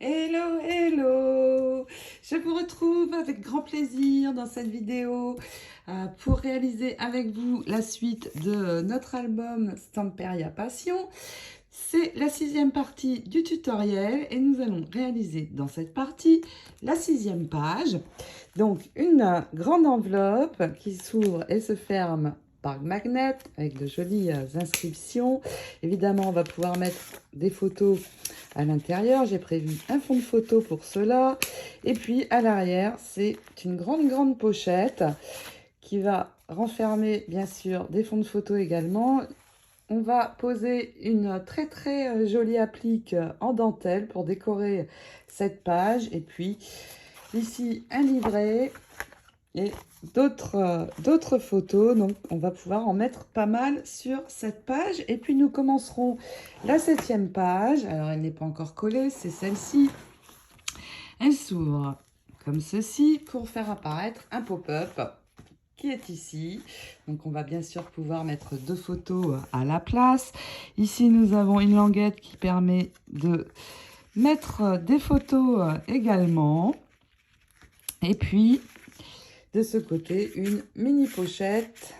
Hello, hello! Je vous retrouve avec grand plaisir dans cette vidéo pour réaliser avec vous la suite de notre album Stamperia Passion. C'est la 6e partie du tutoriel et nous allons réaliser dans cette partie la 6e page. Donc une grande enveloppe qui s'ouvre et se ferme par magnet avec de jolies inscriptions. Évidemment, on va pouvoir mettre des photos à l'intérieur. J'ai prévu un fond de photo pour cela. Et puis à l'arrière, c'est une grande pochette qui va renfermer bien sûr des fonds de photo également. On va poser une très jolie applique en dentelle pour décorer cette page. Et puis ici un livret et d'autres photos. Donc on va pouvoir en mettre pas mal sur cette page. Et puis nous commencerons la 7e page. Alors elle n'est pas encore collée, c'est celle-ci. Elle s'ouvre comme ceci pour faire apparaître un pop-up qui est ici. Donc on va bien sûr pouvoir mettre 2 photos à la place. Ici nous avons une languette qui permet de mettre des photos également. Et puis de ce côté une mini pochette.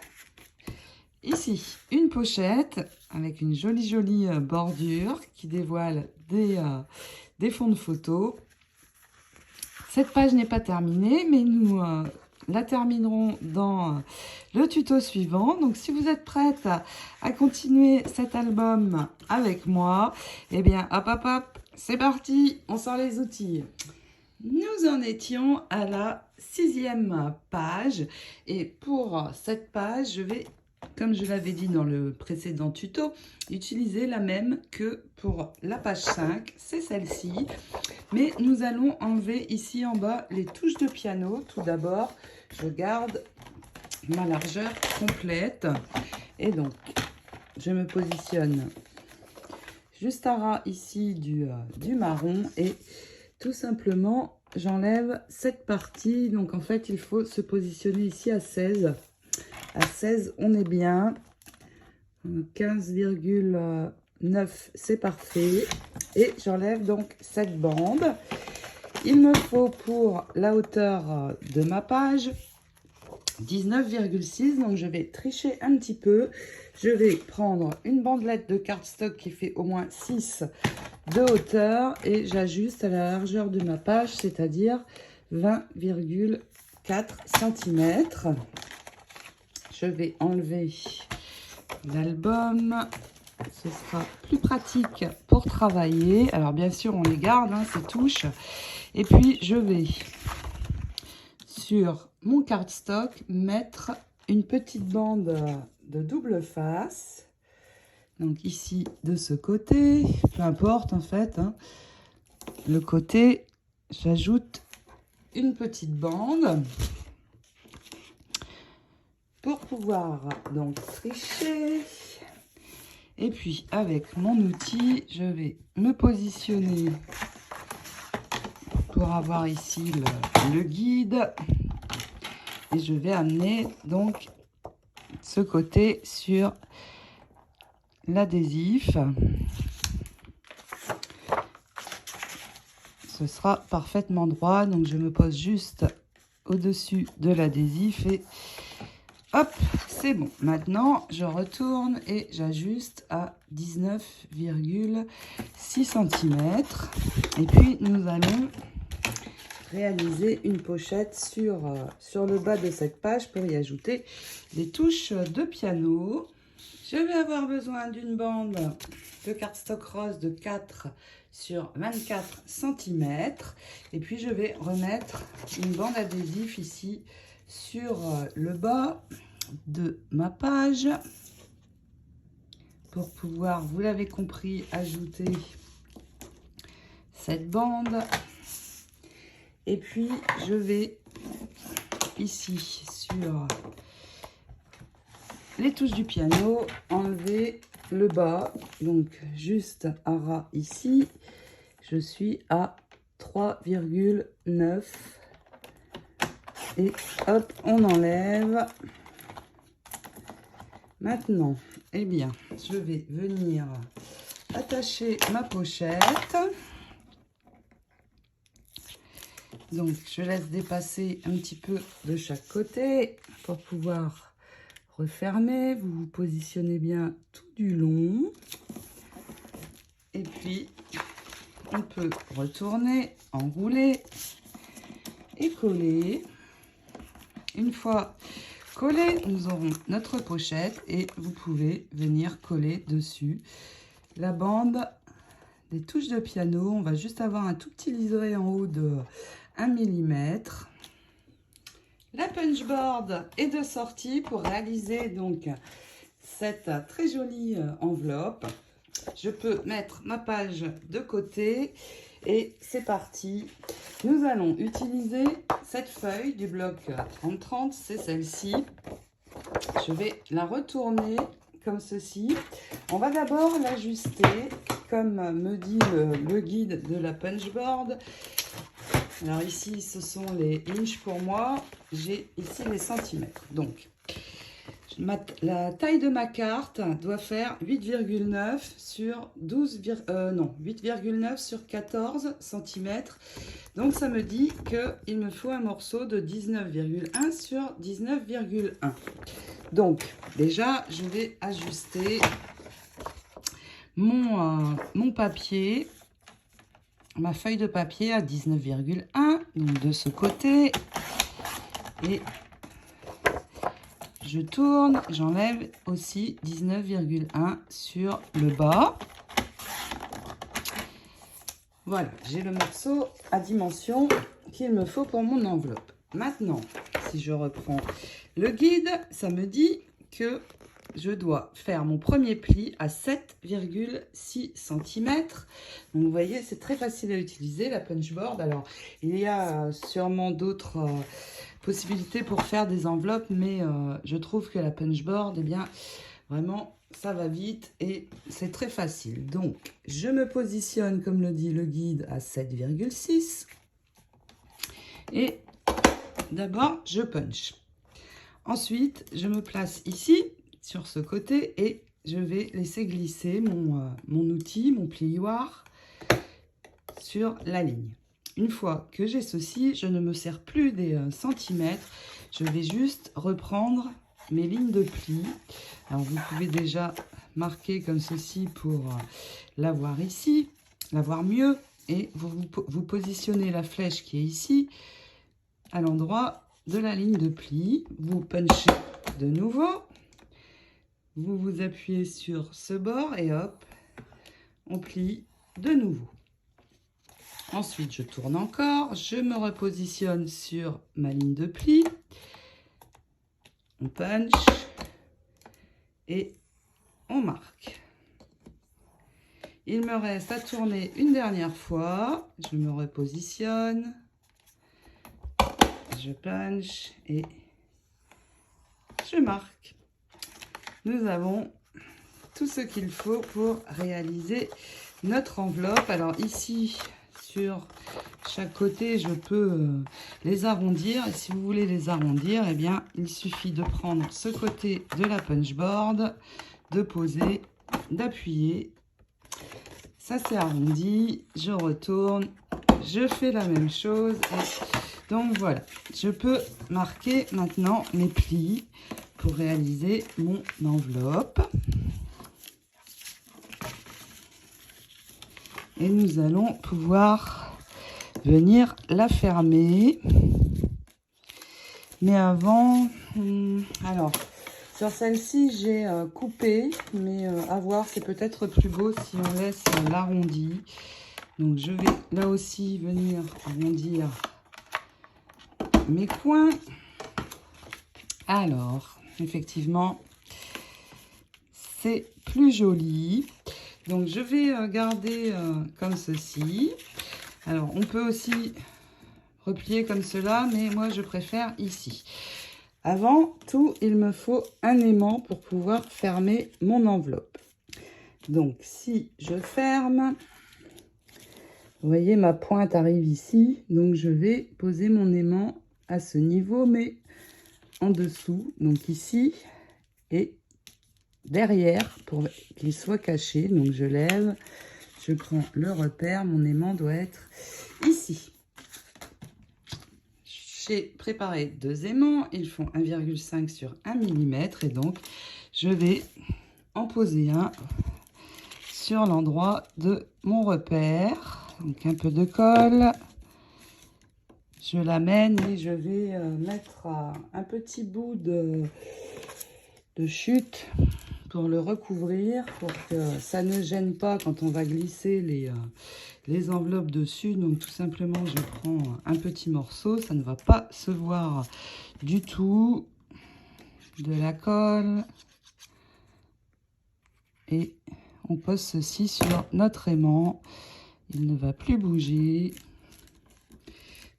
Ici une pochette avec une jolie bordure qui dévoile des fonds de photos. Cette page n'est pas terminée, mais nous la terminerons dans le tuto suivant. Donc si vous êtes prête à continuer cet album avec moi, eh bien hop, c'est parti, on sort les outils. Nous en étions à la 6e page et pour cette page, je vais, comme je l'avais dit dans le précédent tuto, utiliser la même que pour la page 5, c'est celle-ci. Mais nous allons enlever ici en bas les touches de piano. Tout d'abord, je garde ma largeur complète et donc je me positionne juste à ras ici du marron et tout simplement, j'enlève cette partie. Donc, en fait, il faut se positionner ici à 16. À 16, on est bien. 15,9, c'est parfait. Et j'enlève donc cette bande. Il me faut pour la hauteur de ma page 19,6. Donc, je vais tricher un petit peu. Je vais prendre une bandelette de cardstock qui fait au moins 6 de hauteur et j'ajuste à la largeur de ma page, c'est-à-dire 20,4 cm. Je vais enlever l'album. Ce sera plus pratique pour travailler. Alors bien sûr, on les garde, hein, ces touches. Et puis, je vais sur mon cardstock mettre une petite bande de double face. Donc ici, de ce côté, peu importe en fait, hein, le côté, j'ajoute une petite bande pour pouvoir donc tricher. Et puis avec mon outil, je vais me positionner pour avoir ici le guide. Et je vais amener donc ce côté sur l'adhésif. Ce sera parfaitement droit, donc je me pose juste au-dessus de l'adhésif et hop, c'est bon. Maintenant, je retourne et j'ajuste à 19,6 cm. Et puis, nous allons réaliser une pochette sur le bas de cette page pour y ajouter des touches de piano. Je vais avoir besoin d'une bande de cardstock rose de 4 sur 24 cm. Et puis, je vais remettre une bande adhésif ici sur le bas de ma page pour pouvoir, vous l'avez compris, ajouter cette bande. Et puis, je vais ici sur les touches du piano enlever le bas, donc juste à ras ici, je suis à 3,9 et hop, on enlève. Maintenant, eh bien, je vais venir attacher ma pochette. Donc, je laisse dépasser un petit peu de chaque côté pour pouvoir refermer. Vous vous positionnez bien tout du long. Et puis, on peut retourner, enrouler et coller. Une fois collé, nous aurons notre pochette et vous pouvez venir coller dessus la bande des touches de piano. On va juste avoir un tout petit liseré en haut de 1 mm. La punchboard est de sortie pour réaliser donc cette très jolie enveloppe. Je peux mettre ma page de côté et c'est parti. Nous allons utiliser cette feuille du bloc 30-30, c'est celle-ci. Je vais la retourner comme ceci. On va d'abord l'ajuster comme me dit le guide de la punchboard. Alors ici, ce sont les inches pour moi. J'ai ici les centimètres. Donc, la taille de ma carte doit faire 8,9 sur 8,9 sur 14 cm. Donc, ça me dit qu'il me faut un morceau de 19,1 sur 19,1. Donc, déjà, je vais ajuster mon papier, ma feuille de papier à 19,1, donc de ce côté. Et je tourne, j'enlève aussi 19,1 sur le bas. Voilà, j'ai le morceau à dimension qu'il me faut pour mon enveloppe. Maintenant, si je reprends le guide, ça me dit que je dois faire mon premier pli à 7,6 cm. Donc, vous voyez, c'est très facile à utiliser, la punchboard. Alors, il y a sûrement d'autres possibilités pour faire des enveloppes, mais je trouve que la punchboard, eh bien, vraiment, ça va vite et c'est très facile. Donc, je me positionne, comme le dit le guide, à 7,6. Et d'abord, je punch. Ensuite, je me place ici, sur ce côté, et je vais laisser glisser mon outil, mon plioir, sur la ligne. Une fois que j'ai ceci, je ne me sers plus des centimètres. Je vais juste reprendre mes lignes de pli. Alors, vous pouvez déjà marquer comme ceci pour l'avoir ici, l'avoir mieux. Et vous positionnez la flèche qui est ici, à l'endroit de la ligne de pli. Vous punchez de nouveau. Vous vous appuyez sur ce bord et hop, on plie de nouveau. Ensuite, je tourne encore, je me repositionne sur ma ligne de pli. On punch et on marque. Il me reste à tourner une dernière fois. Je me repositionne. Je punch et je marque. Nous avons tout ce qu'il faut pour réaliser notre enveloppe. Alors ici, sur chaque côté, je peux les arrondir. Et si vous voulez les arrondir, eh bien, il suffit de prendre ce côté de la punchboard, de poser, d'appuyer. Ça, c'est arrondi. Je retourne. Je fais la même chose. Et donc, voilà. Je peux marquer maintenant mes plis pour réaliser mon enveloppe. Et nous allons pouvoir venir la fermer. Mais avant, alors, sur celle-ci, j'ai coupé, mais à voir, c'est peut-être plus beau si on laisse l'arrondi. Donc, je vais là aussi venir arrondir mes coins. Alors, effectivement, c'est plus joli. Donc, je vais garder comme ceci. Alors, on peut aussi replier comme cela, mais moi, je préfère ici. Avant tout, il me faut un aimant pour pouvoir fermer mon enveloppe. Donc, si je ferme, vous voyez, ma pointe arrive ici. Donc, je vais poser mon aimant à ce niveau, mais en dessous, donc ici, et derrière, pour qu'il soit caché. Donc, je lève, je prends le repère, mon aimant doit être ici. j'ai préparé 2 aimants. Ils font 1,5 sur 1 mm. Et donc, je vais en poser un sur l'endroit de mon repère. Donc, un peu de colle. Je l'amène et je vais mettre un petit bout de chute pour le recouvrir, pour que ça ne gêne pas quand on va glisser les enveloppes dessus. Donc tout simplement, je prends un petit morceau, ça ne va pas se voir du tout, de la colle, et on pose ceci sur notre aimant. Il ne va plus bouger.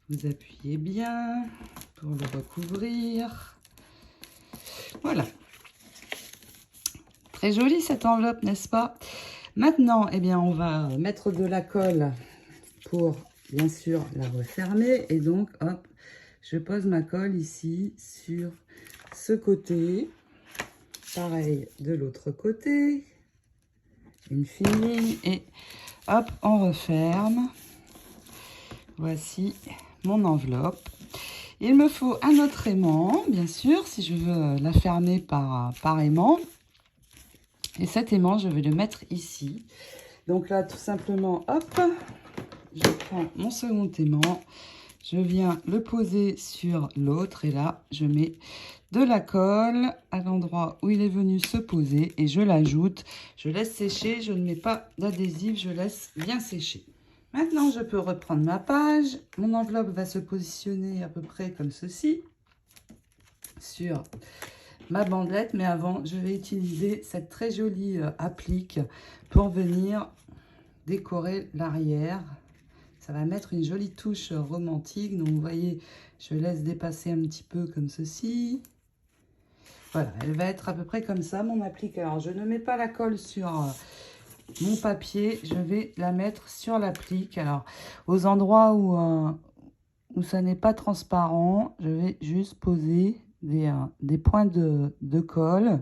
Vous appuyez bien pour le recouvrir. Voilà. Très jolie cette enveloppe, n'est-ce pas? Maintenant, eh bien, on va mettre de la colle pour, bien sûr, la refermer. Et donc, hop, je pose ma colle ici sur ce côté. Pareil de l'autre côté. Une fine ligne et hop, on referme. Voici mon enveloppe. Il me faut un autre aimant, bien sûr, si je veux la fermer par aimant. Et cet aimant, je vais le mettre ici. Donc là, tout simplement, hop, je prends mon second aimant. Je viens le poser sur l'autre. Et là, je mets de la colle à l'endroit où il est venu se poser. Et je l'ajoute. Je laisse sécher. Je ne mets pas d'adhésif. Je laisse bien sécher. Maintenant, je peux reprendre ma page. Mon enveloppe va se positionner à peu près comme ceci sur ma bandelette. Mais avant, je vais utiliser cette très jolie applique pour venir décorer l'arrière. Ça va mettre une jolie touche romantique. Donc, vous voyez, je laisse dépasser un petit peu comme ceci. Voilà, elle va être à peu près comme ça, mon applique. Alors, je ne mets pas la colle sur mon papier, je vais la mettre sur l'applique. Alors, aux endroits où ça n'est pas transparent, je vais juste poser des points de colle.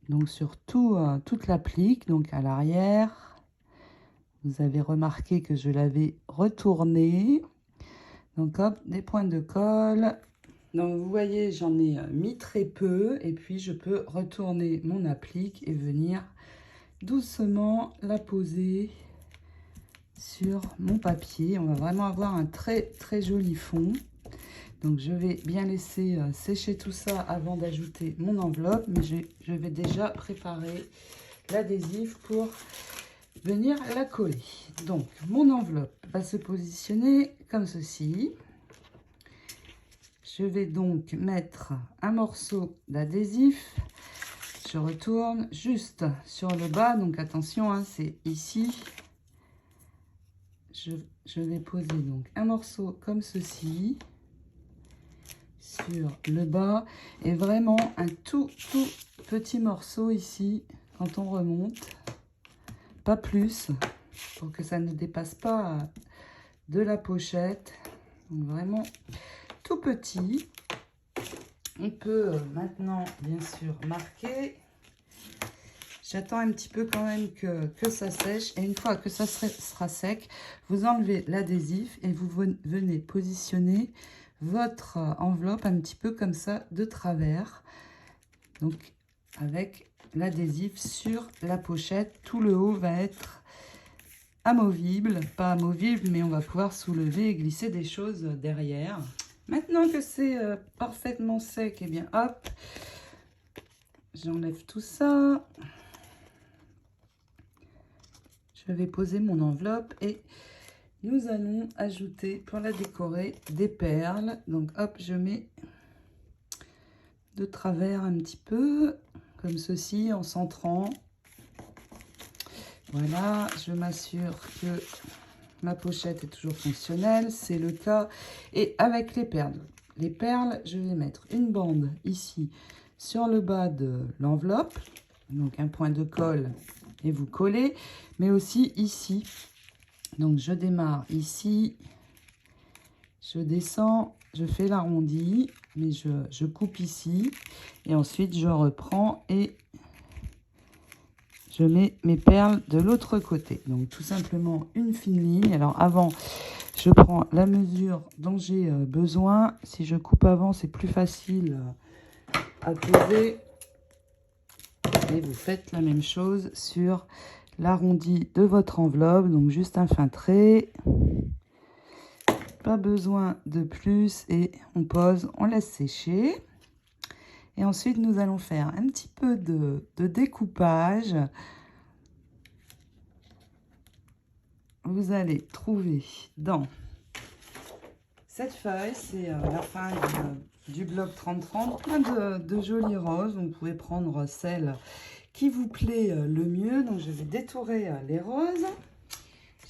Donc, sur toute l'applique, donc à l'arrière. Vous avez remarqué que je l'avais retourné. Donc, hop, des points de colle. Donc, vous voyez, j'en ai mis très peu. Et puis, je peux retourner mon applique et venir doucement la poser sur mon papier. On va vraiment avoir un très, très joli fond. Donc, je vais bien laisser sécher tout ça avant d'ajouter mon enveloppe. Mais je vais déjà préparer l'adhésif pour venir la coller. Donc, mon enveloppe va se positionner comme ceci. Je vais donc mettre un morceau d'adhésif. Je retourne juste sur le bas. Donc, attention, hein, c'est ici. Je vais poser donc un morceau comme ceci sur le bas. Et vraiment un tout petit morceau ici quand on remonte. Pas plus, pour que ça ne dépasse pas de la pochette. Donc, vraiment tout petit. On peut maintenant, bien sûr, marquer. J'attends un petit peu quand même que ça sèche. Et une fois que ça sera sec, vous enlevez l'adhésif et vous venez positionner votre enveloppe un petit peu comme ça de travers. Donc, avec l'adhésif sur la pochette. Tout le haut va être amovible. Pas amovible, mais on va pouvoir soulever et glisser des choses derrière. Maintenant que c'est parfaitement sec, et bien hop, j'enlève tout ça. Je vais poser mon enveloppe et nous allons ajouter pour la décorer des perles. Donc hop, je mets de travers un petit peu, comme ceci, en centrant. Voilà, je m'assure que ma pochette est toujours fonctionnelle, c'est le cas. Et avec les perles, je vais mettre une bande ici sur le bas de l'enveloppe. Donc un point de colle et vous collez, mais aussi ici. Donc je démarre ici, je descends, je fais l'arrondi, mais je coupe ici. Et ensuite je reprends et je mets mes perles de l'autre côté. Donc tout simplement une fine ligne. Alors avant, je prends la mesure dont j'ai besoin. Si je coupe avant, c'est plus facile à poser. Et vous faites la même chose sur l'arrondi de votre enveloppe. Donc juste un fin trait. Pas besoin de plus. Et on pose, on laisse sécher. Et ensuite, nous allons faire un petit peu de découpage. Vous allez trouver dans cette feuille, c'est la fin du bloc 30-30, plein de jolies roses. Vous pouvez prendre celle qui vous plaît le mieux. Donc, je vais détourer les roses.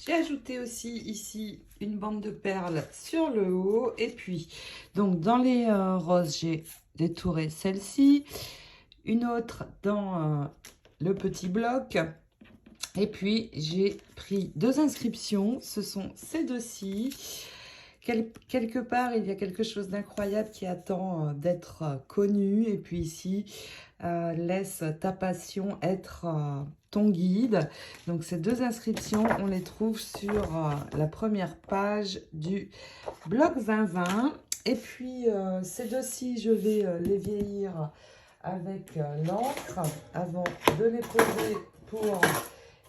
J'ai ajouté aussi ici une bande de perles sur le haut. Et puis, donc dans les roses, j'ai détouré celle-ci. Une autre dans le petit bloc. Et puis, j'ai pris 2 inscriptions. Ce sont ces deux-ci. Quelque part, il y a quelque chose d'incroyable qui attend d'être connu. Et puis ici, laisse ta passion être ton guide. Donc, ces 2 inscriptions, on les trouve sur la première page du blog 2020. Et puis, ces deux-ci, je vais les vieillir avec l'encre avant de les poser pour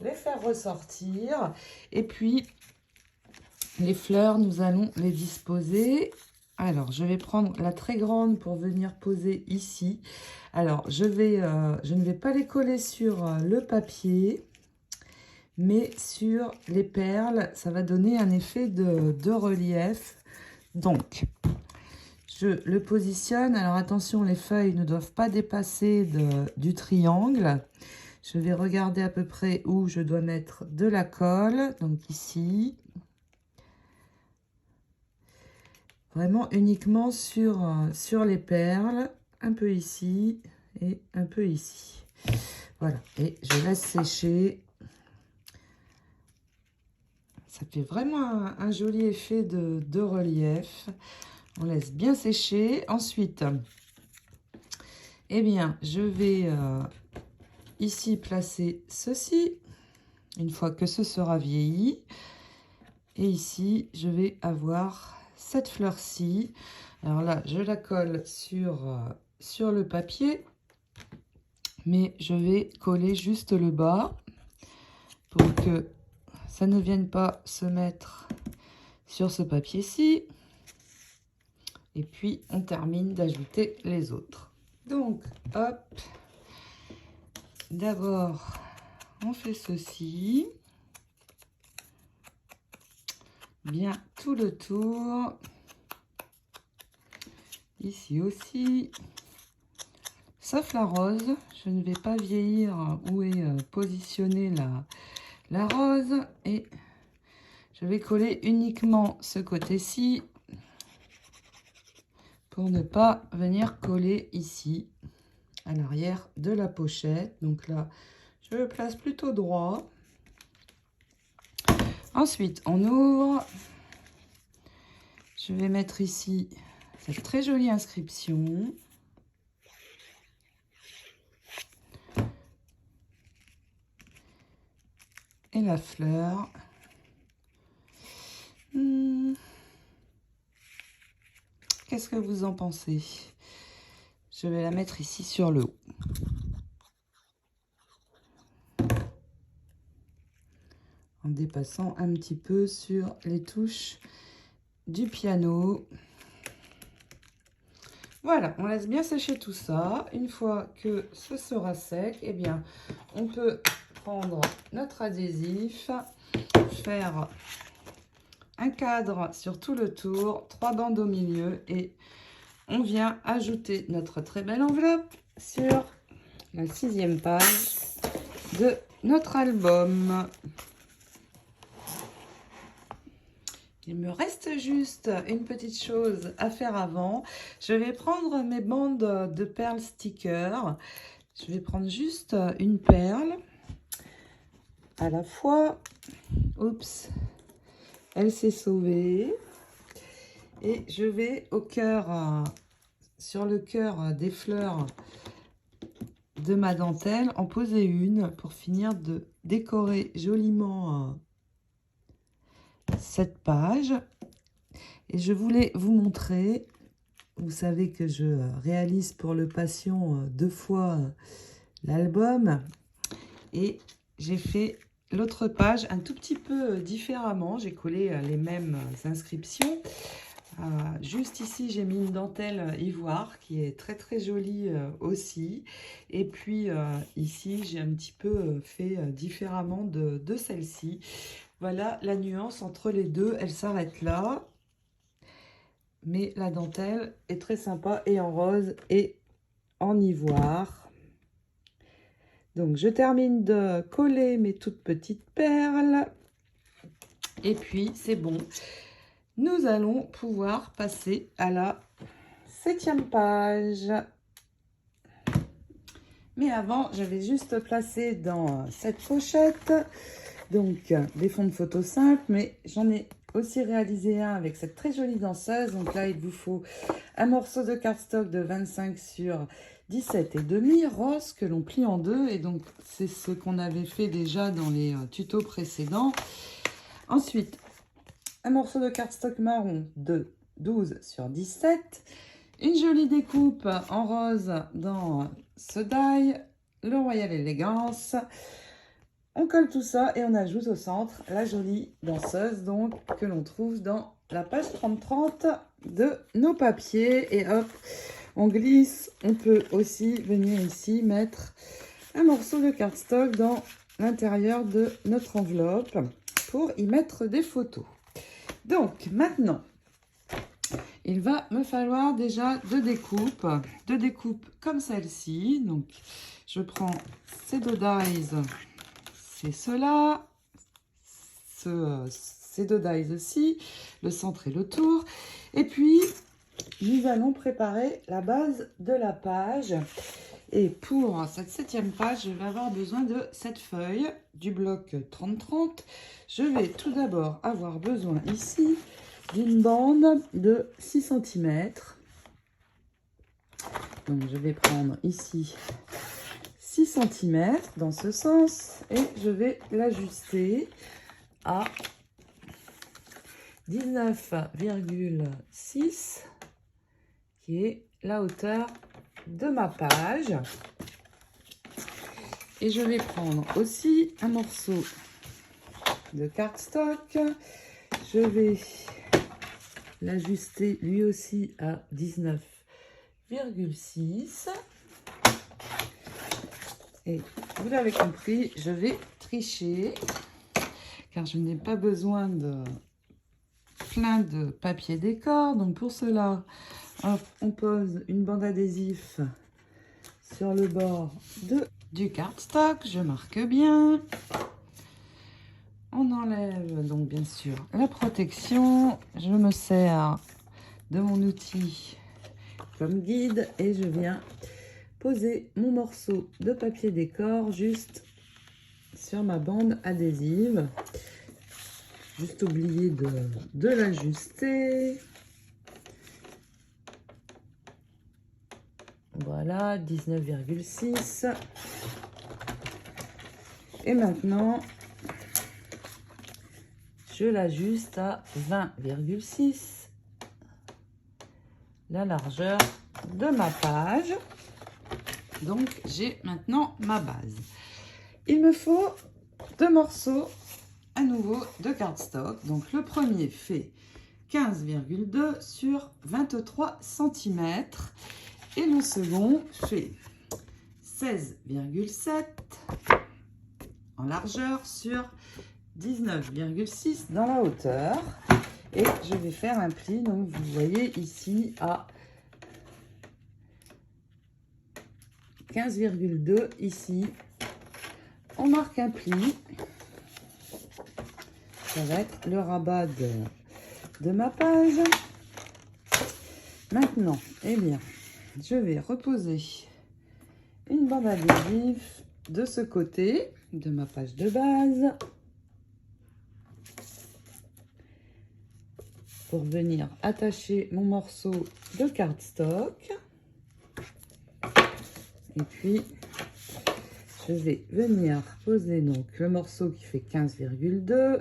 les faire ressortir. Et puis, les fleurs, nous allons les disposer. Alors, je vais prendre la très grande pour venir poser ici. Alors, je ne vais pas les coller sur le papier, mais sur les perles. Ça va donner un effet de relief. Donc, je le positionne. Alors, attention, les feuilles ne doivent pas dépasser du triangle. Je vais regarder à peu près où je dois mettre de la colle. Donc, ici. Vraiment uniquement sur les perles, un peu ici et un peu ici. Voilà, et je laisse sécher. Ça fait vraiment un joli effet de relief. On laisse bien sécher. Ensuite, eh bien, je vais ici placer ceci, une fois que ce sera vieilli. Et ici, je vais avoir cette fleur-ci. Alors là, je la colle sur le papier, mais je vais coller juste le bas pour que ça ne vienne pas se mettre sur ce papier-ci. Et puis, on termine d'ajouter les autres. Donc, hop, d'abord, on fait ceci. Bien tout le tour. Ici aussi. Sauf la rose. Je ne vais pas vieillir où est positionnée la rose. Et je vais coller uniquement ce côté-ci pour ne pas venir coller ici à l'arrière de la pochette. Donc là, je le place plutôt droit. Ensuite, on ouvre. Je vais mettre ici cette très jolie inscription. Et la fleur. Qu'est-ce que vous en pensez? Je vais la mettre ici sur le haut. En dépassant un petit peu sur les touches du piano. Voilà, on laisse bien sécher tout ça. Une fois que ce sera sec, eh bien, on peut prendre notre adhésif, faire un cadre sur tout le tour, 3 bandes au milieu et on vient ajouter notre très belle enveloppe sur la 6e page de notre album. Il me reste juste une petite chose à faire avant. Je vais prendre mes bandes de perles stickers. Je vais prendre juste une perle à la fois. Oups, elle s'est sauvée. Et je vais au cœur, sur le cœur des fleurs de ma dentelle, en poser une pour finir de décorer joliment cette page. Et je voulais vous montrer, vous savez que je réalise pour le Passion 2 fois l'album. Et j'ai fait l'autre page un tout petit peu différemment. J'ai collé les mêmes inscriptions. Juste ici, j'ai mis une dentelle ivoire qui est très très jolie aussi. Et puis ici, j'ai un petit peu fait différemment de celle-ci. Voilà la nuance entre les deux. Elle s'arrête là. Mais la dentelle est très sympa et en rose et en ivoire. Donc, je termine de coller mes toutes petites perles. Et puis, c'est bon. Nous allons pouvoir passer à la 7e page. Mais avant, j'avais juste placé dans cette pochette donc des fonds de photos simples, mais j'en ai aussi réalisé un avec cette très jolie danseuse. Donc là, il vous faut un morceau de cardstock de 25 sur 17,5 rose que l'on plie en deux. Et donc, c'est ce qu'on avait fait déjà dans les tutos précédents. Ensuite, un morceau de cardstock marron de 12 sur 17. Une jolie découpe en rose dans ce die, le Royal Elegance. On colle tout ça et on ajoute au centre la jolie danseuse donc que l'on trouve dans la page 30-30 de nos papiers. Et hop, on glisse. On peut aussi venir ici mettre un morceau de cardstock dans l'intérieur de notre enveloppe pour y mettre des photos. Donc maintenant, il va me falloir déjà deux découpes comme celle-ci. Donc je prends ces deux dies. C'est cela, ces deux dies aussi, le centre et le tour. Et puis, nous allons préparer la base de la page. Et pour cette 7e page, je vais avoir besoin de cette feuille du bloc 30-30. Je vais tout d'abord avoir besoin ici d'une bande de 6 cm. Donc, je vais prendre ici 6 cm dans ce sens et je vais l'ajuster à 19,6 qui est la hauteur de ma page. Et je vais prendre aussi un morceau de cardstock. Je vais l'ajuster lui aussi à 19,6. Et vous l'avez compris, je vais tricher car je n'ai pas besoin de plein de papier décor. Donc pour cela, hop, on pose une bande adhésif sur le bord du cardstock. Je marque bien. On enlève donc bien sûr la protection. Je me sers de mon outil comme guide et je viens poser mon morceau de papier décor juste sur ma bande adhésive. Juste oublier de l'ajuster. Voilà, 19,6. Et maintenant, je l'ajuste à 20,6. La largeur de ma page. Donc, j'ai maintenant ma base. Il me faut deux morceaux à nouveau de cardstock. Donc, le premier fait 15,2 sur 23 cm. Et le second fait 16,7 en largeur sur 19,6 dans la hauteur. Et je vais faire un pli. Donc, vous voyez ici à 15,2 ici. On marque un pli. Ça va être le rabat de ma page. Maintenant, eh bien, je vais reposer une bande adhésive de ce côté de ma page de base pour venir attacher mon morceau de cardstock. Et puis, je vais venir poser donc le morceau qui fait 15,2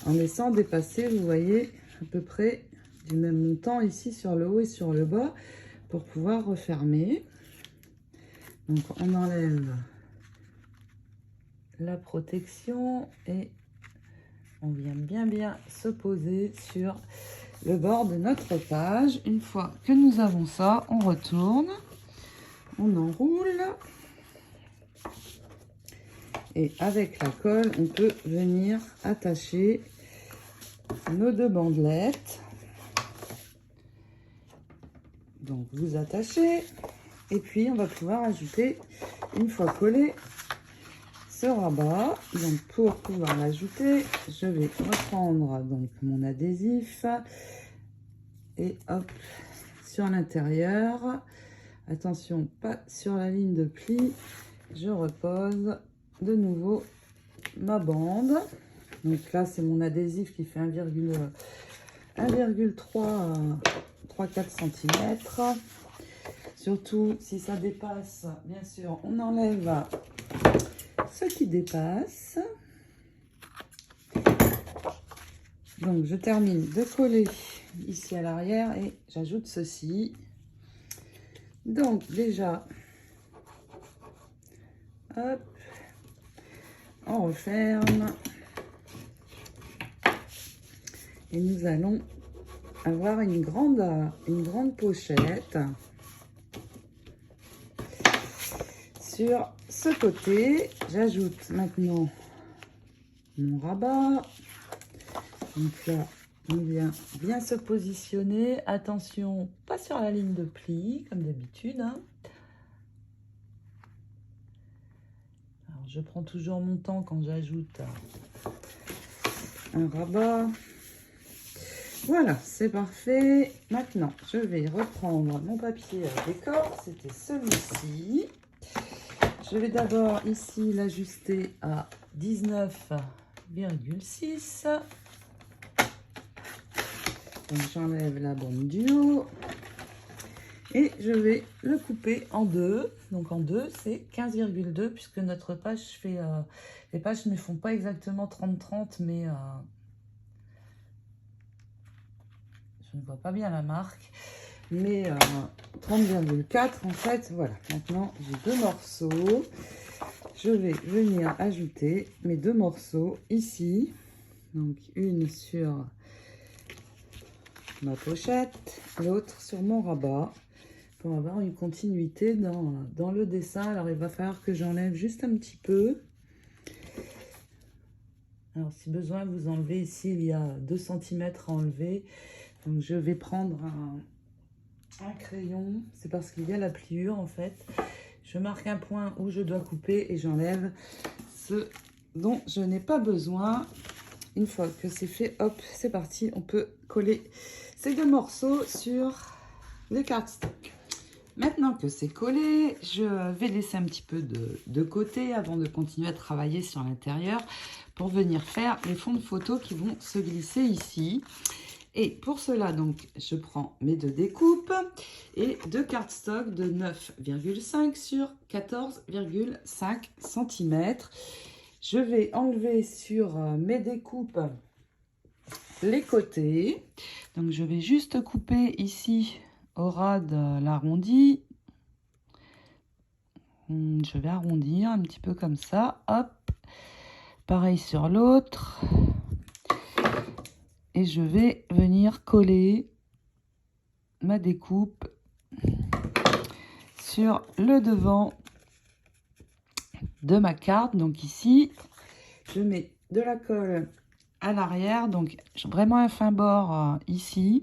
en laissant dépasser, vous voyez, à peu près du même montant ici sur le haut et sur le bas pour pouvoir refermer. Donc on enlève la protection et on vient bien se poser sur le bord de notre page. Une fois que nous avons ça, on retourne, on enroule et avec la colle, on peut venir attacher nos deux bandelettes. Donc vous attachez et puis on va pouvoir ajouter, une fois collé, ce rabat. Donc pour pouvoir l'ajouter, je vais reprendre donc mon adhésif et hop, sur l'intérieur, attention, pas sur la ligne de pli, je repose de nouveau ma bande. Donc là c'est mon adhésif qui fait 1,3-4 cm. Surtout si ça dépasse, bien sûr, on enlève ce qui dépasse. Donc je termine de coller ici à l'arrière et j'ajoute ceci. Donc déjà, hop, on referme et nous allons avoir une grande pochette sur ce côté. J'ajoute maintenant mon rabat. Donc là, on vient bien se positionner. Attention, pas sur la ligne de pli, comme d'habitude. Hein. Alors, je prends toujours mon temps quand j'ajoute un rabat. Voilà, c'est parfait. Maintenant, je vais reprendre mon papier décor. C'était celui-ci. Je vais d'abord ici l'ajuster à 19,6. Donc j'enlève la bande du haut et je vais le couper en deux. Donc en deux, c'est 15,2 puisque notre page fait... les pages ne font pas exactement 30-30, mais... je ne vois pas bien la marque. Mais 30,4 en fait. Voilà, maintenant j'ai deux morceaux. Je vais venir ajouter mes deux morceaux ici. Donc une sur ma pochette, l'autre sur mon rabat, pour avoir une continuité dans le dessin. Alors il va falloir que j'enlève juste un petit peu. Alors si besoin, vous enlevez ici, il y a 2 cm à enlever. Donc je vais prendre un crayon, c'est parce qu'il y a la pliure en fait. Je marque un point où je dois couper et j'enlève ce dont je n'ai pas besoin. Une fois que c'est fait, hop, c'est parti, on peut coller ces deux morceaux sur les cardstock. Maintenant que c'est collé, je vais laisser un petit peu de côté avant de continuer à travailler sur l'intérieur pour venir faire les fonds de photo qui vont se glisser ici. Et pour cela, donc, je prends mes deux découpes et deux cardstock de 9,5 sur 14,5 cm. Je vais enlever sur mes découpes les côtés. Donc, je vais juste couper ici au ras de l'arrondi. Je vais arrondir un petit peu comme ça. Hop. Pareil sur l'autre. Et je vais venir coller ma découpe sur le devant de ma carte. Donc ici, je mets de la colle à l'arrière. Donc vraiment un fin bord ici.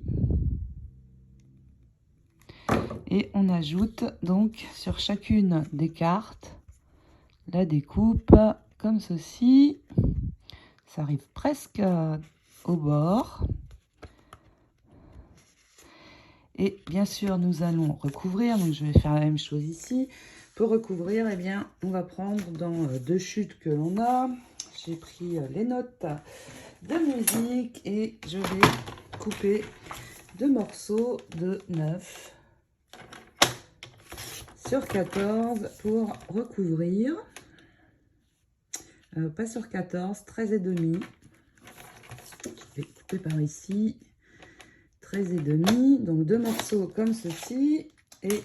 Et on ajoute donc sur chacune des cartes la découpe comme ceci. Ça arrive presque au bord. Et bien sûr, nous allons recouvrir. Donc, je vais faire la même chose ici. Pour recouvrir, eh bien, on va prendre dans deux chutes que l'on a. J'ai pris les notes de musique et je vais couper deux morceaux de 9 sur 14 pour recouvrir. Pas sur 14, 13,5. couper par ici. 13,5, donc 2 morceaux comme ceci. Et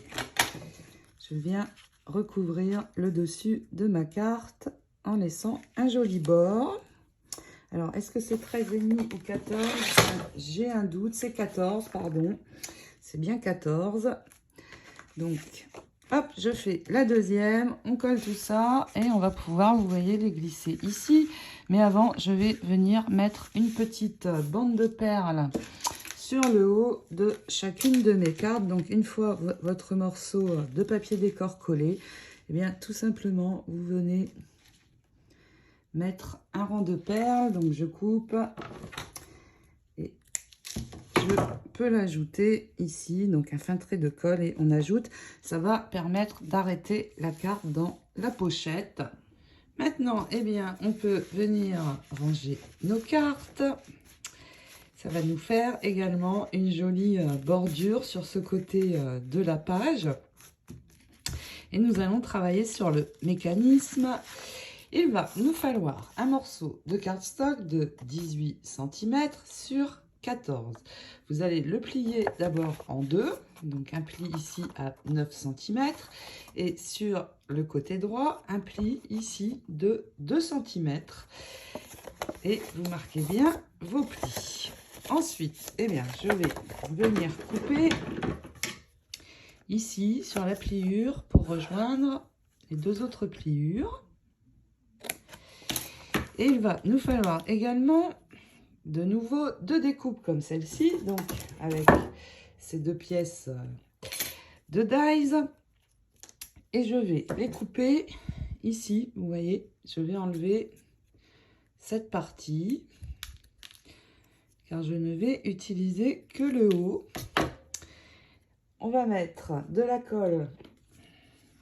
je viens recouvrir le dessus de ma carte en laissant un joli bord. Alors, est-ce que c'est 13,5 ou 14? J'ai un doute, c'est 14, pardon. C'est bien 14. Donc, hop, je fais la deuxième, on colle tout ça et on va pouvoir, vous voyez, les glisser ici. Mais avant, je vais venir mettre une petite bande de perles sur le haut de chacune de mes cartes. Donc, une fois votre morceau de papier décor collé, eh bien, tout simplement, vous venez mettre un rang de perles. Donc, je coupe et je peux l'ajouter ici. Donc, un fin trait de colle et on ajoute. Ça va permettre d'arrêter la carte dans la pochette. Maintenant, eh bien, on peut venir ranger nos cartes. Ça va nous faire également une jolie bordure sur ce côté de la page. Et nous allons travailler sur le mécanisme. Il va nous falloir un morceau de cardstock de 18 cm sur 14. Vous allez le plier d'abord en deux. Donc un pli ici à 9 cm. Et sur le côté droit, un pli ici de 2 cm. Et vous marquez bien vos plis. Ensuite, eh bien, je vais venir couper ici sur la pliure pour rejoindre les deux autres pliures. Et il va nous falloir également de nouveau deux découpes comme celle-ci, donc avec ces deux pièces de dies. Et je vais les couper ici, vous voyez, je vais enlever cette partie, car je ne vais utiliser que le haut. On va mettre de la colle,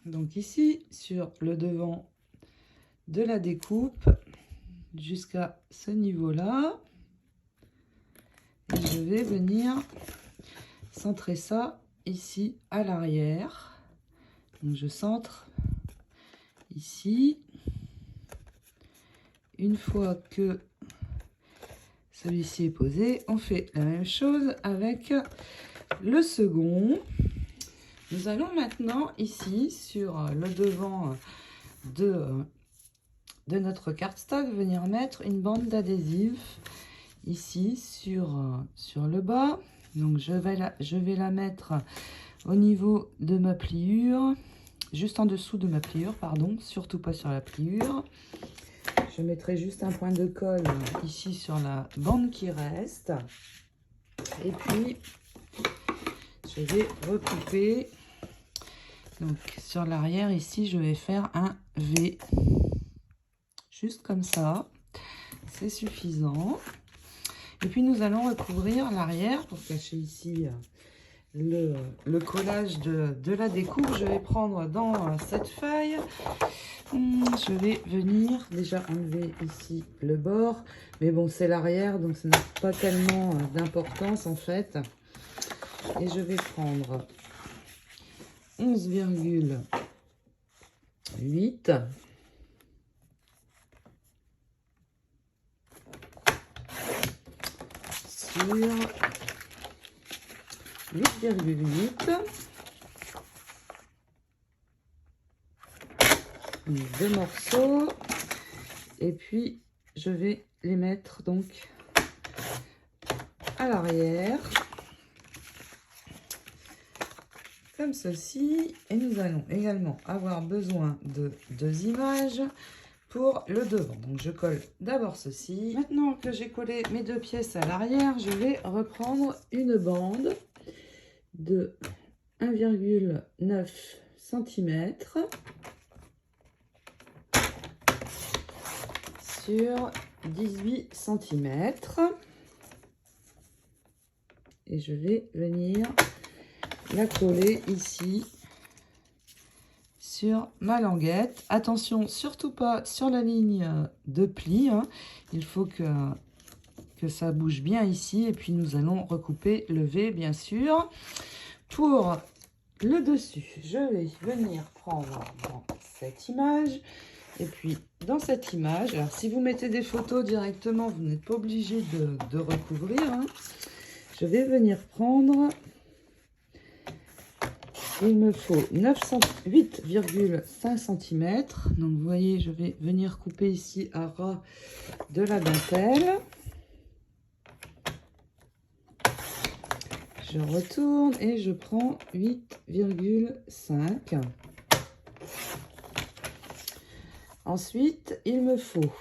donc ici, sur le devant de la découpe, jusqu'à ce niveau-là. Et je vais venir centrer ça ici à l'arrière. Donc je centre ici. Une fois que celui-ci est posé, on fait la même chose avec le second. Nous allons maintenant ici sur le devant de notre cardstock venir mettre une bande d'adhésif ici sur le bas. Donc je vais la mettre au niveau de ma pliure, juste en dessous de ma pliure, pardon, surtout pas sur la pliure. Je mettrai juste un point de colle ici sur la bande qui reste. Et puis, je vais recouper. Donc, sur l'arrière, ici, je vais faire un V. Juste comme ça. C'est suffisant. Et puis, nous allons recouvrir l'arrière pour cacher ici le collage de la découpe. Je vais prendre dans cette feuille. Je vais venir déjà enlever ici le bord, mais bon, c'est l'arrière, donc ça n'a pas tellement d'importance en fait. Et je vais prendre 11,8 sur 8,8. Deux morceaux et puis je vais les mettre donc à l'arrière comme ceci. Et nous allons également avoir besoin de deux images pour le devant. Donc je colle d'abord ceci. Maintenant que j'ai collé mes deux pièces à l'arrière, je vais reprendre une bande de 1,9 cm sur 18 cm et je vais venir la coller ici sur ma languette. Attention, surtout pas sur la ligne de pli, hein. Il faut que ça bouge bien ici et puis nous allons recouper le V bien sûr. Pour le dessus, je vais venir prendre dans cette image Et puis, dans cette image, alors si vous mettez des photos directement, vous n'êtes pas obligé de recouvrir. Hein. Je vais venir prendre, il me faut 8,5 cm. Donc, vous voyez, je vais venir couper ici à ras de la dentelle. Je retourne et je prends 8,5. Ensuite, il me faut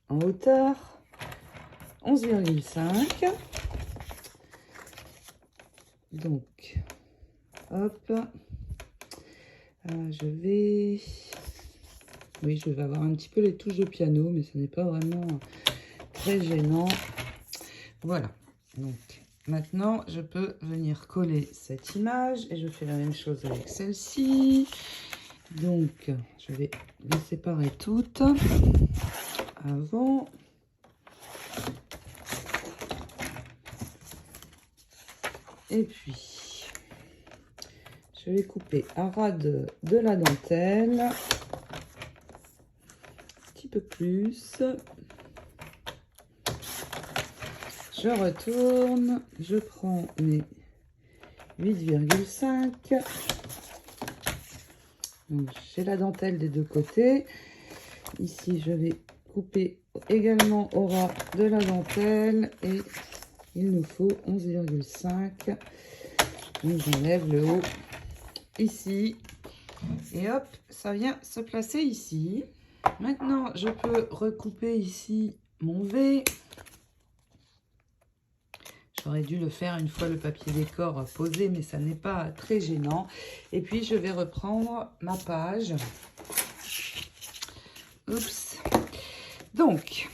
en hauteur 11,5. Donc, hop, je vais avoir un petit peu les touches de piano, mais ce n'est pas vraiment très gênant. Voilà, donc maintenant, je peux venir coller cette image et je fais la même chose avec celle-ci. Donc, je vais les séparer toutes avant. Et puis, je vais couper à ras de la dentelle. Un petit peu plus. Je retourne. Je prends mes 8,5. J'ai la dentelle des deux côtés. Ici, je vais couper également au ras de la dentelle et il nous faut 11,5. J'enlève le haut ici et hop, ça vient se placer ici. Maintenant, je peux recouper ici mon V. J'aurais dû le faire une fois le papier décor posé, mais ça n'est pas très gênant. Et puis, je vais reprendre ma page. Oups. Donc,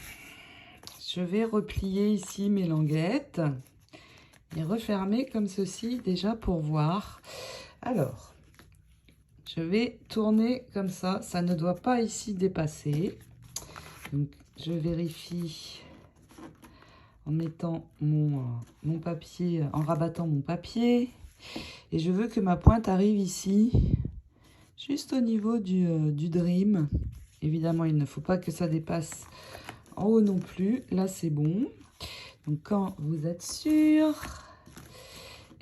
je vais replier ici mes languettes et refermer comme ceci déjà pour voir. Alors, je vais tourner comme ça. Ça ne doit pas ici dépasser. Donc, je vérifie en mettant mon papier, en rabattant mon papier. Et je veux que ma pointe arrive ici, juste au niveau du Dream. Évidemment, il ne faut pas que ça dépasse en haut non plus. Là, c'est bon. Donc, quand vous êtes sûr,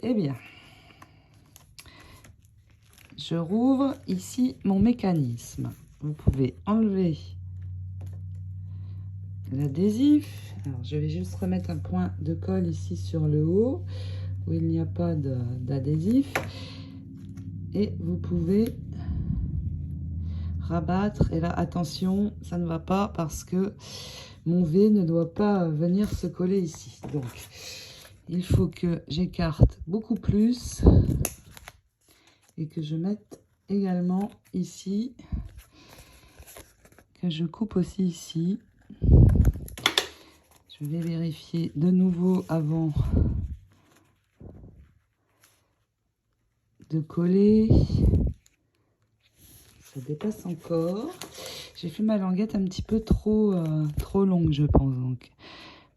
eh bien, je rouvre ici mon mécanisme. Vous pouvez enlever l'adhésif. Alors, je vais juste remettre un point de colle ici sur le haut où il n'y a pas d'adhésif. Et vous pouvez rabattre. Et là, attention, ça ne va pas parce que mon V ne doit pas venir se coller ici. Donc, il faut que j'écarte beaucoup plus et que je mette également ici, que je coupe aussi ici. Je vais vérifier de nouveau avant de coller. Ça dépasse encore. J'ai fait ma languette un petit peu trop longue, je pense. Donc,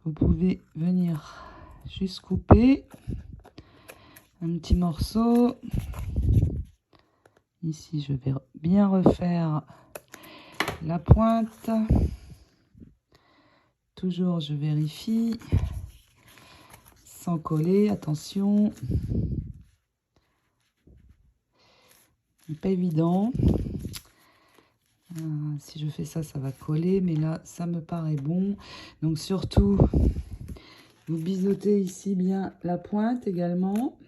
vous pouvez venir juste couper un petit morceau. Ici, je vais bien refaire la pointe. Toujours, je vérifie. Sans coller, attention. C'est pas évident. Si je fais ça, ça va coller. Mais là, ça me paraît bon. Donc, surtout, vous biseautez ici bien la pointe également.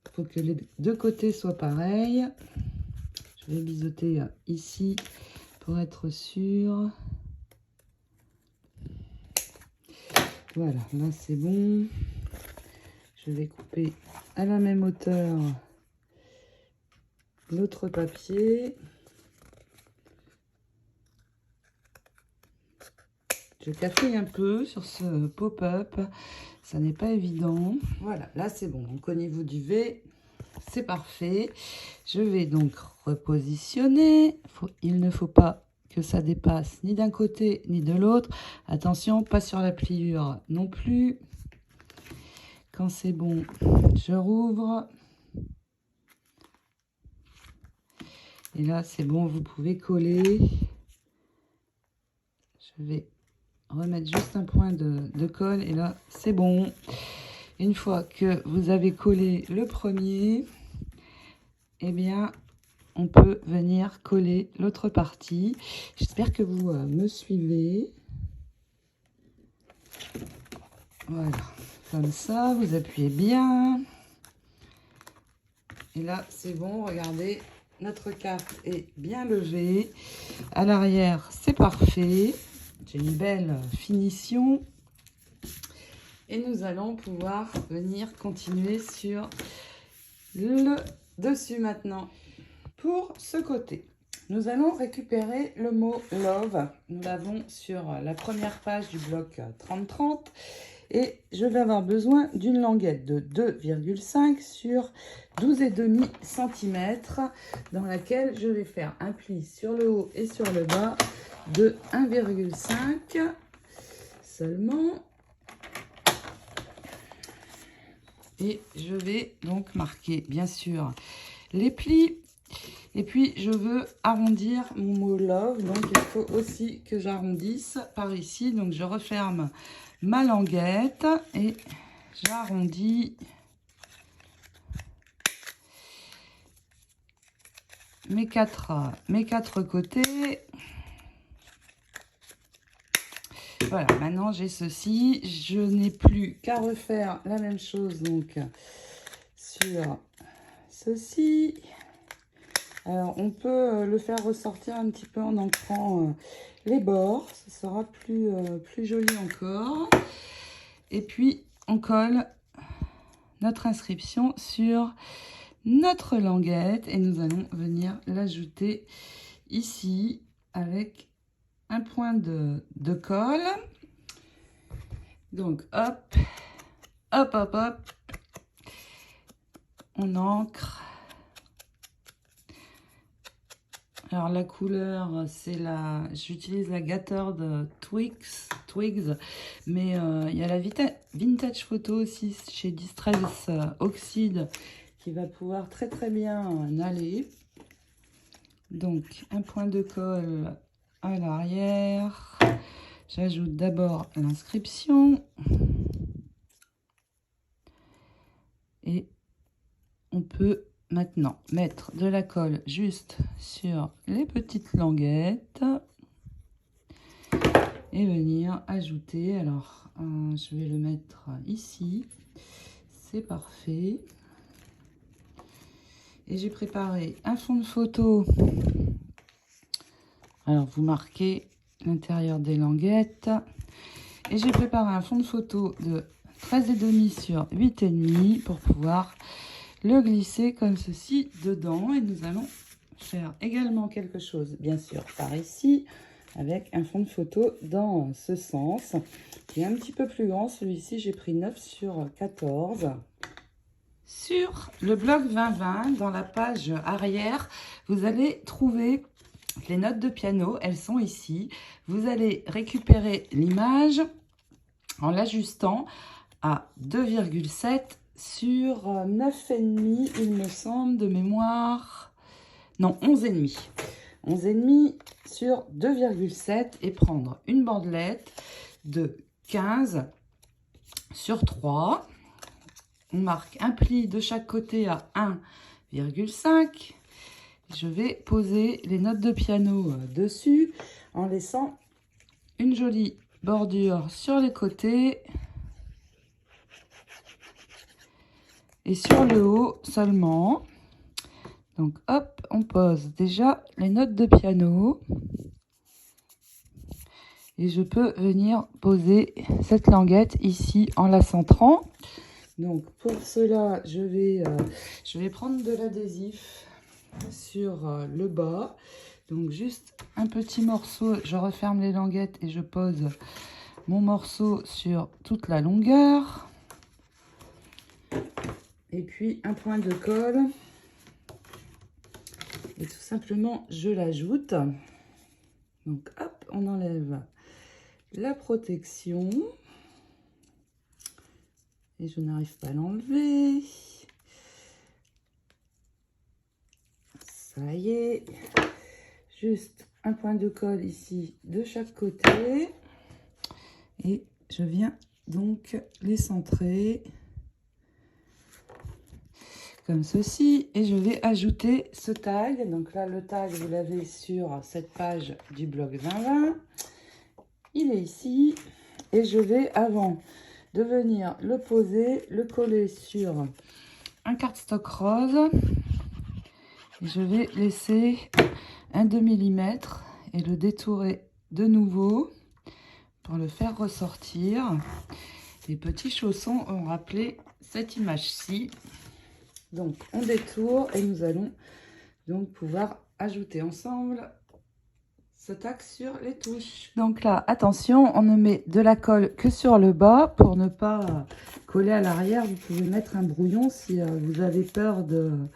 Il faut que les deux côtés soient pareils. Je vais biseauter ici pour être sûr. Voilà, là c'est bon. Je vais couper à la même hauteur l'autre papier. Je cafouille un peu sur ce pop-up. Ça n'est pas évident. Voilà, là c'est bon. Donc au niveau du V, c'est parfait. Je vais donc repositionner. Il ne faut pas que ça dépasse ni d'un côté ni de l'autre. Attention, pas sur la pliure non plus. Quand c'est bon, je rouvre. Et là, c'est bon, vous pouvez coller. Je vais remettre juste un point de colle et là, c'est bon. Une fois que vous avez collé le premier, eh bien, on peut venir coller l'autre partie. J'espère que vous me suivez. Voilà, comme ça, vous appuyez bien. Et là, c'est bon, regardez, notre carte est bien levée. À l'arrière, c'est parfait. J'ai une belle finition. Et nous allons pouvoir venir continuer sur le dessus maintenant. Pour ce côté, nous allons récupérer le mot love. Nous l'avons sur la première page du bloc 30-30. Et je vais avoir besoin d'une languette de 2,5 sur 12,5 cm dans laquelle je vais faire un pli sur le haut et sur le bas de 1,5 seulement. Et je vais donc marquer bien sûr les plis. Et puis je veux arrondir mon mot love, donc il faut aussi que j'arrondisse par ici. Donc je referme ma languette et j'arrondis mes quatre côtés. Voilà, maintenant j'ai ceci. Je n'ai plus qu'à refaire la même chose donc sur ceci. Alors on peut le faire ressortir un petit peu en ancrant les bords, ce sera plus joli encore. Et puis on colle notre inscription sur notre languette et nous allons venir l'ajouter ici avec un point de colle. Donc hop, hop, hop, hop, on ancre. Alors la couleur, c'est la, j'utilise la Gathered Twigs, mais il y a la Vintage Photo aussi chez Distress Oxide qui va pouvoir très très bien aller. Donc un point de colle à l'arrière. J'ajoute d'abord l'inscription et on peut maintenant mettre de la colle juste sur les petites languettes et venir ajouter. Alors, je vais le mettre ici. C'est parfait. Et j'ai préparé un fond de photo. Alors, vous marquez l'intérieur des languettes. Et j'ai préparé un fond de photo de 13,5 sur 8,5 pour pouvoir le glisser comme ceci dedans. Et nous allons faire également quelque chose, bien sûr, par ici, avec un fond de photo dans ce sens, qui est un petit peu plus grand. Celui-ci, j'ai pris 9 sur 14. Sur le bloc 20-20, dans la page arrière, vous allez trouver les notes de piano. Elles sont ici. Vous allez récupérer l'image en l'ajustant à 2,7 sur 9,5, il me semble, de mémoire. Non, 11,5. 11,5 sur 2,7 et prendre une bandelette de 15 sur 3. On marque un pli de chaque côté à 1,5. Je vais poser les notes de piano dessus en laissant une jolie bordure sur les côtés. Et sur le haut seulement. Donc hop, on pose déjà les notes de piano. Et je peux venir poser cette languette ici en la centrant. Donc pour cela, je vais prendre de l'adhésif sur le bas. Donc juste un petit morceau, je referme les languettes et je pose mon morceau sur toute la longueur. Et puis un point de colle. Et tout simplement, je l'ajoute. Donc hop, on enlève la protection. Et je n'arrive pas à l'enlever. Ça y est. Juste un point de colle ici de chaque côté. Et je viens donc les centrer comme ceci. Et je vais ajouter ce tag. Donc là, le tag, vous l'avez sur cette page du blog 2020. Il est ici. Et je vais, avant de venir le poser, le coller sur un cardstock rose. Et je vais laisser un 2 mm et le détourer de nouveau pour le faire ressortir. Les petits chaussons ont rappelé cette image-ci. Donc on détourne et nous allons donc pouvoir ajouter ensemble ce tag sur les touches. Donc là, attention, on ne met de la colle que sur le bas pour ne pas coller à l'arrière. Vous pouvez mettre un brouillon si vous avez peur de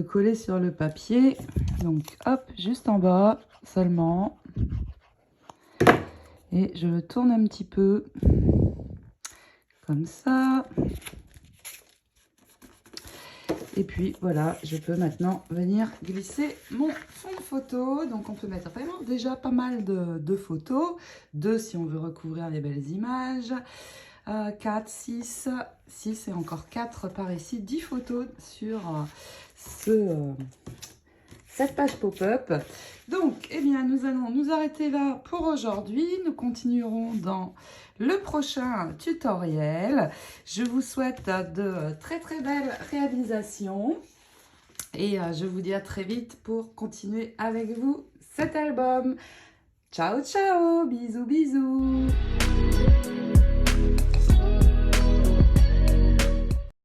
coller sur le papier. Donc hop, juste en bas seulement. Et je le tourne un petit peu comme ça. Et puis voilà, je peux maintenant venir glisser mon fond de photo. Donc on peut mettre vraiment déjà pas mal de photos. 2 si on veut recouvrir les belles images. 4, 6 et encore 4 par ici. 10 photos sur cette page pop-up. Donc, eh bien, nous allons nous arrêter là pour aujourd'hui. Nous continuerons dans le prochain tutoriel. Je vous souhaite de très très belles réalisations. Et je vous dis à très vite pour continuer avec vous cet album. Ciao, ciao, bisous, bisous.